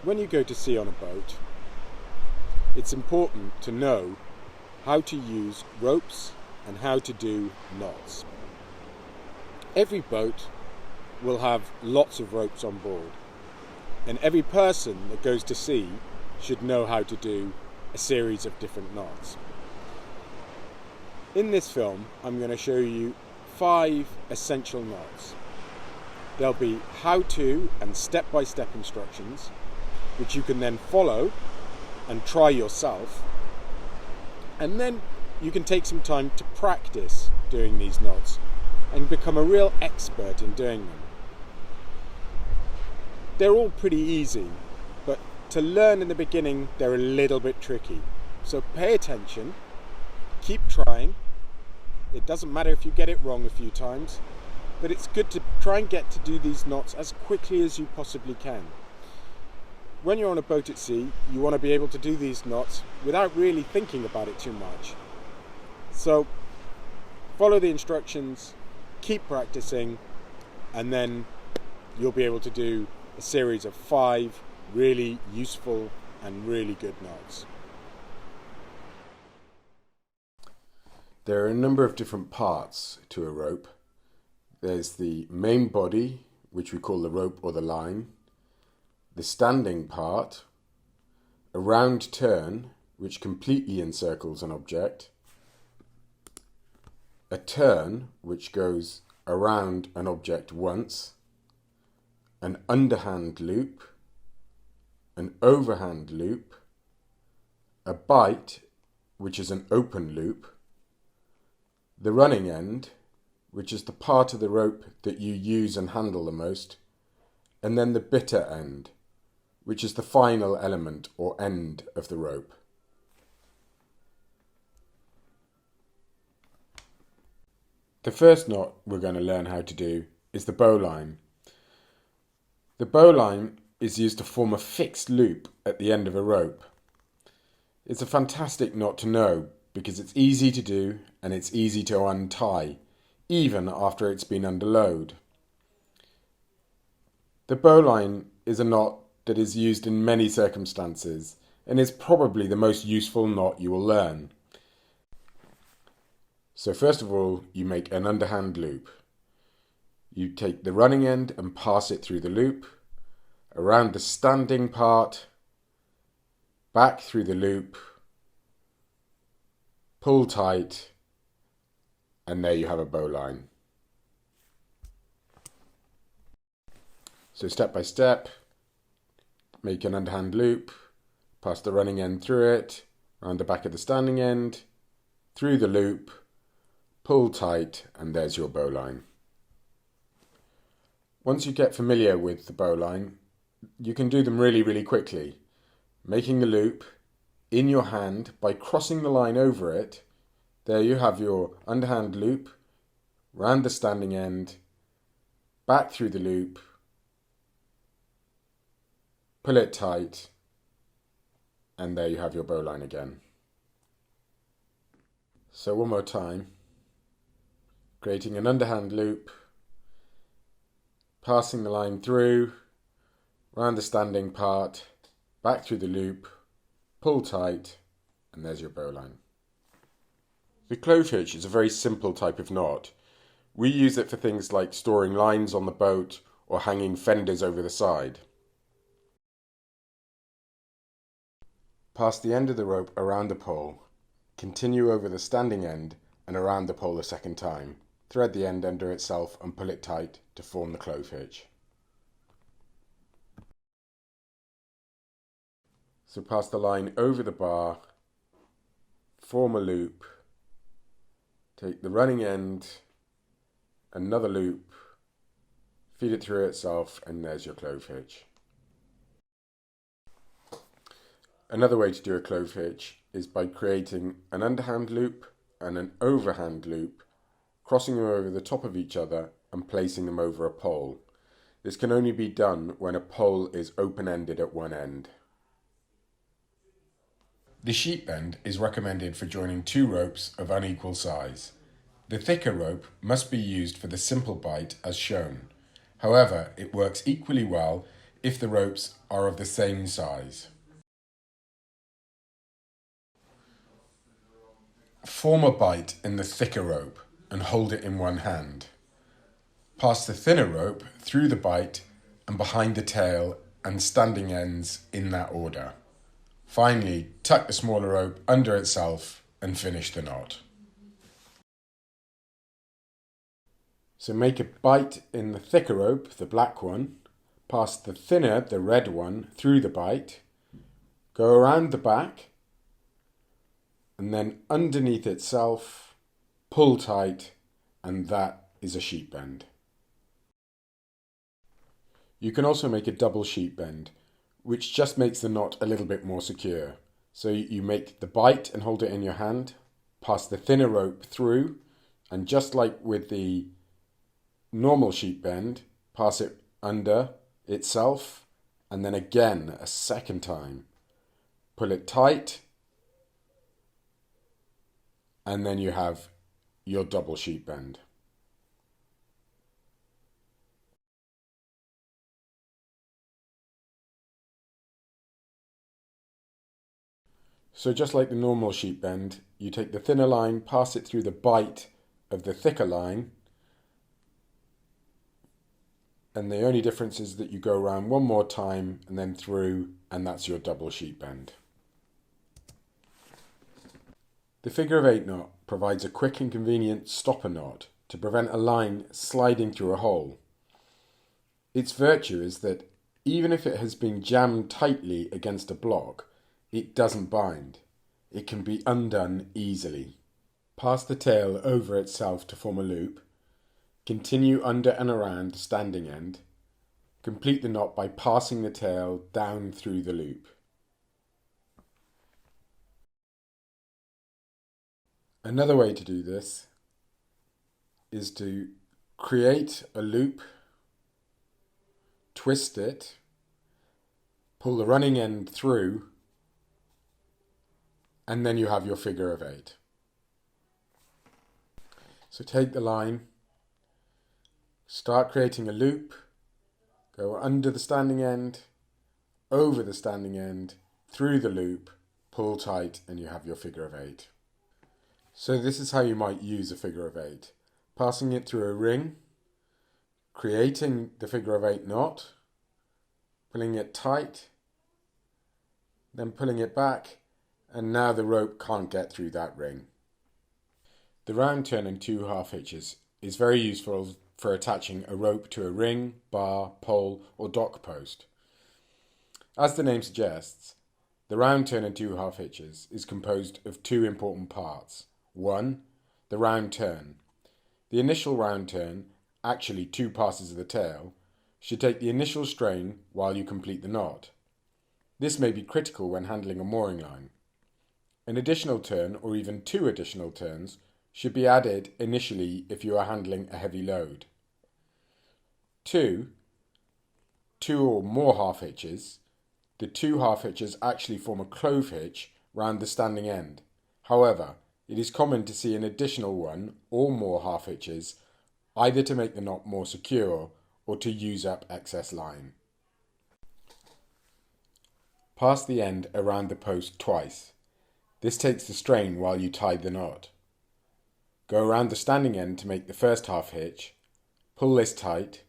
When you go to sea on a boat, it's important to know how to use ropes and how to do knots. Every boat will have lots of ropes on board, and every person that goes to sea should know how to do a series of different knots. In this film, I'm going to show you 5 essential knots. There'll be how-to and step-by-step instructions, which you can then follow and try yourself. And then you can take some time to practice doing these knots and become a real expert in doing them. They're all pretty easy, but to learn in the beginning, they're a little bit tricky. So pay attention, keep trying. It doesn't matter if you get it wrong a few times, but it's good to try and get to do these knots as quickly as you possibly can. When you're on a boat at sea, you want to be able to do these knots without really thinking about it too much. So follow the instructions, keep practicing, and then you'll be able to do a series of 5 really useful and really good knots. There are a number of different parts to a rope. There's the main body, which we call the rope or the line, the standing part, a round turn, which completely encircles an object, a turn, which goes around an object once, an underhand loop, an overhand loop, a bight, which is an open loop, the running end, which is the part of the rope that you use and handle the most, and then the bitter end, which is the final element or end of the rope. The first knot we're going to learn how to do is the bowline. The bowline is used to form a fixed loop at the end of a rope. It's a fantastic knot to know because it's easy to do and it's easy to untie, even after it's been under load. The bowline is a knot that is used in many circumstances and is probably the most useful knot you will learn. So first of all, you make an underhand loop. You take the running end and pass it through the loop, around the standing part, back through the loop, pull tight, and there you have a bowline. So step by step, make an underhand loop, pass the running end through it, around the back of the standing end, through the loop, pull tight, and there's your bowline. Once you get familiar with the bowline, you can do them really quickly. Making the loop in your hand by crossing the line over it, there you have your underhand loop, round the standing end, back through the loop, pull it tight, and there you have your bowline again. So one more time, creating an underhand loop, passing the line through, round the standing part, back through the loop, pull tight, and there's your bowline. The clove hitch is a very simple type of knot. We use it for things like storing lines on the boat or hanging fenders over the side. Pass the end of the rope around the pole, continue over the standing end and around the pole a second time. Thread the end under itself and pull it tight to form the clove hitch. So pass the line over the bar, form a loop, take the running end, another loop, feed it through itself, and there's your clove hitch. Another way to do a clove hitch is by creating an underhand loop and an overhand loop, crossing them over the top of each other and placing them over a pole. This can only be done when a pole is open-ended at one end. The sheep bend is recommended for joining 2 ropes of unequal size. The thicker rope must be used for the simple bight as shown. However, it works equally well if the ropes are of the same size. Form a bight in the thicker rope and hold it in one hand. Pass the thinner rope through the bight and behind the tail and standing ends in that order. Finally, tuck the smaller rope under itself and finish the knot. So make a bight in the thicker rope, the black one, pass the thinner, the red one, through the bight, go around the back, and then underneath itself, pull tight, and that is a sheep bend. You can also make a double sheep bend, which just makes the knot a little bit more secure. So you make the bight and hold it in your hand, pass the thinner rope through, and just like with the normal sheep bend, pass it under itself, and then again a second time. Pull it tight, and then you have your double sheep bend. So just like the normal sheep bend, you take the thinner line, pass it through the bight of the thicker line, and the only difference is that you go around one more time and then through, and that's your double sheep bend. The figure of 8 knot provides a quick and convenient stopper knot to prevent a line sliding through a hole. Its virtue is that even if it has been jammed tightly against a block, it doesn't bind. It can be undone easily. Pass the tail over itself to form a loop. Continue under and around the standing end. Complete the knot by passing the tail down through the loop. Another way to do this is to create a loop, twist it, pull the running end through, and then you have your figure of 8. So take the line, start creating a loop, go under the standing end, over the standing end, through the loop, pull tight, and you have your figure of 8. So this is how you might use a figure of 8. Passing it through a ring, creating the figure of 8 knot, pulling it tight, then pulling it back, and now the rope can't get through that ring. The round turn and 2 half hitches is very useful for attaching a rope to a ring, bar, pole or dock post. As the name suggests, the round turn and 2 half hitches is composed of 2 important parts. 1. The round turn. The initial round turn, actually 2 passes of the tail, should take the initial strain while you complete the knot. This may be critical when handling a mooring line. An additional turn, or even 2 additional turns, should be added initially if you are handling a heavy load. 2 or more half hitches. The 2 half hitches actually form a clove hitch round the standing end. However, it is common to see an additional 1 or more half hitches, either to make the knot more secure or to use up excess line. Pass the end around the post twice. This takes the strain while you tie the knot. Go around the standing end to make the first half hitch, pull this tight,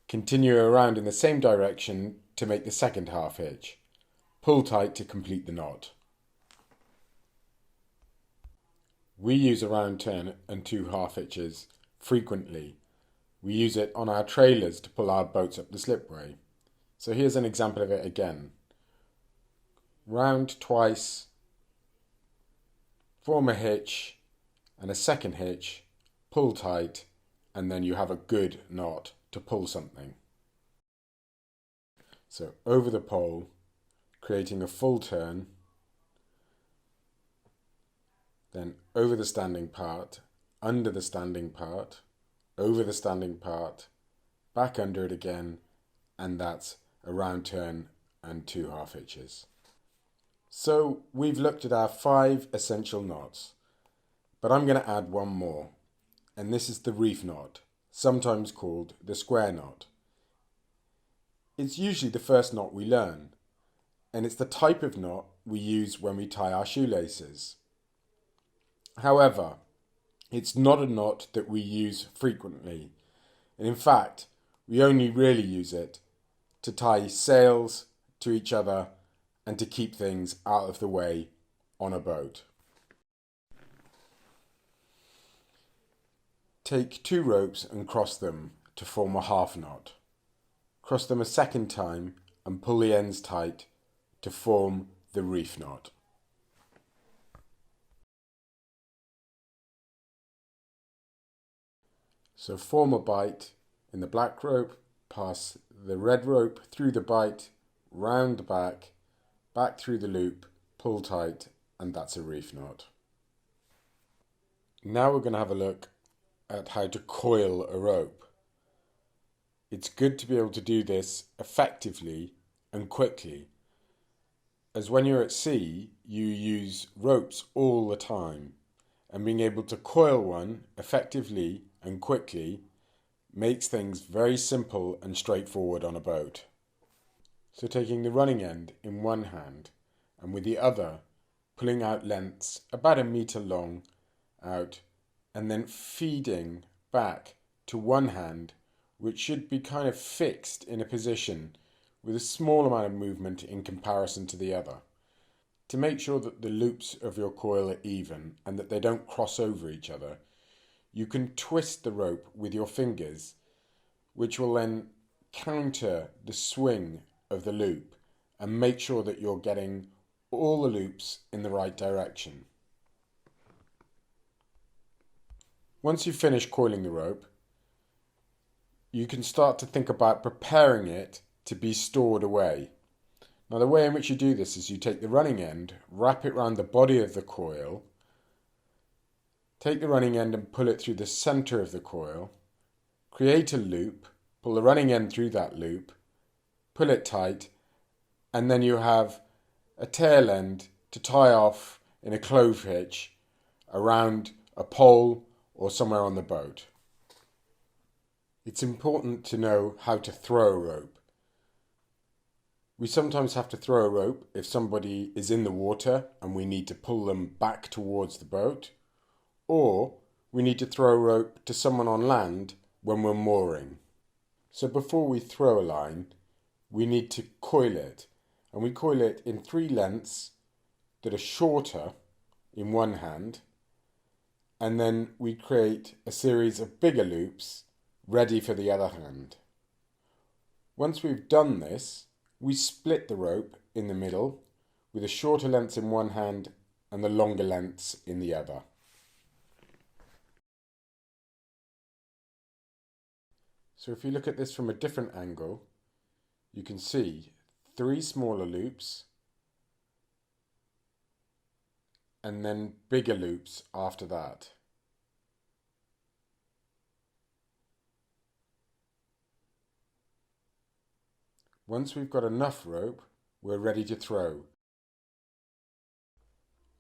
continue around in the same direction to make the second half hitch. Pull tight to complete the knot. We use a round turn and 2 half hitches frequently. We use it on our trailers to pull our boats up the slipway. So here's an example of it again. Round twice, form a hitch and a second hitch, pull tight, and then you have a good knot to pull something. So over the pole, creating a full turn, then over the standing part, under the standing part, over the standing part, back under it again, and that's a round turn and 2 half hitches. So we've looked at our 5 essential knots, but I'm going to add one more, and this is the reef knot, sometimes called the square knot. It's usually the first knot we learn, and it's the type of knot we use when we tie our shoelaces. However, it's not a knot that we use frequently, and in fact, we only really use it to tie sails to each other and to keep things out of the way on a boat. Take 2 ropes and cross them to form a half knot. Cross them a second time and pull the ends tight to form the reef knot. So form a bight in the black rope, pass the red rope through the bight, round the back through the loop, pull tight, and that's a reef knot. Now we're going to have a look at how to coil a rope. It's good to be able to do this effectively and quickly, as when you're at sea, you use ropes all the time, and being able to coil one effectively and quickly makes things very simple and straightforward on a boat. So taking the running end in one hand and with the other pulling out lengths about 1 meter long out, and then feeding back to one hand, which should be kind of fixed in a position with a small amount of movement in comparison to the other, to make sure that the loops of your coil are even and that they don't cross over each other. You can twist the rope with your fingers, which will then counter the swing of the loop and make sure that you're getting all the loops in the right direction. Once you've finished coiling the rope, you can start to think about preparing it to be stored away. Now, the way in which you do this is you take the running end, wrap it around the body of the coil, take the running end and pull it through the centre of the coil, create a loop, pull the running end through that loop, pull it tight, and then you have a tail end to tie off in a clove hitch around a pole or somewhere on the boat. It's important to know how to throw a rope. We sometimes have to throw a rope if somebody is in the water and we need to pull them back towards the boat, or we need to throw a rope to someone on land when we're mooring. So before we throw a line, we need to coil it, and we coil it in 3 lengths that are shorter in one hand, and then we create a series of bigger loops ready for the other hand. Once we've done this, we split the rope in the middle with the shorter lengths in one hand and the longer lengths in the other. So if you look at this from a different angle, you can see 3 smaller loops and then bigger loops after that. Once we've got enough rope, we're ready to throw.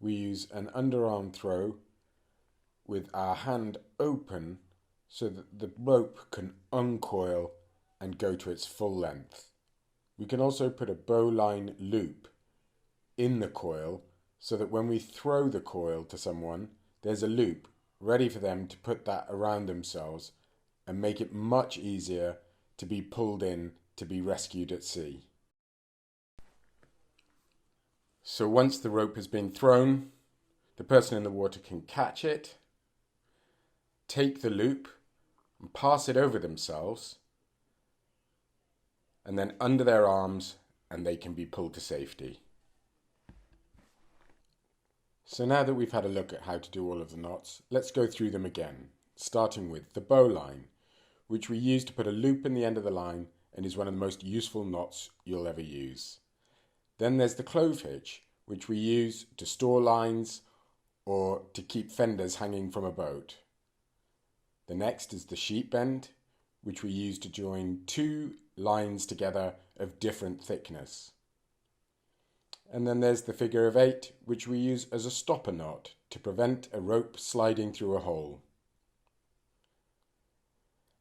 We use an underarm throw with our hand open so that the rope can uncoil and go to its full length. We can also put a bowline loop in the coil so that when we throw the coil to someone, there's a loop ready for them to put that around themselves and make it much easier to be pulled in to be rescued at sea. So once the rope has been thrown, the person in the water can catch it, take the loop and pass it over themselves, and then under their arms, and they can be pulled to safety. So now that we've had a look at how to do all of the knots, let's go through them again, starting with the bowline, which we use to put a loop in the end of the line and is one of the most useful knots you'll ever use. Then there's the clove hitch, which we use to store lines or to keep fenders hanging from a boat. The next is the sheet bend, which we use to join 2 lines together of different thickness. And then there's the figure of 8, which we use as a stopper knot to prevent a rope sliding through a hole.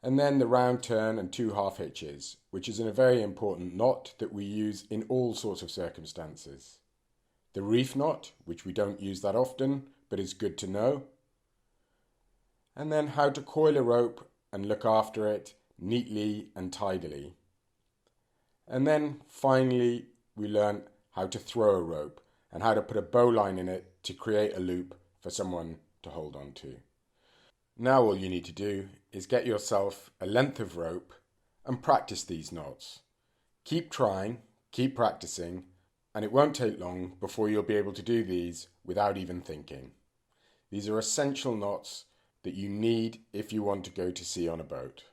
And then the round turn and 2 half hitches, which is a very important knot that we use in all sorts of circumstances. The reef knot, which we don't use that often, but is good to know. And then how to coil a rope and look after it neatly and tidily. And then finally we learn how to throw a rope and how to put a bowline in it to create a loop for someone to hold on to. Now all you need to do is get yourself a length of rope and practice these knots. Keep trying, keep practicing, and it won't take long before you'll be able to do these without even thinking. These are essential knots that you need if you want to go to sea on a boat.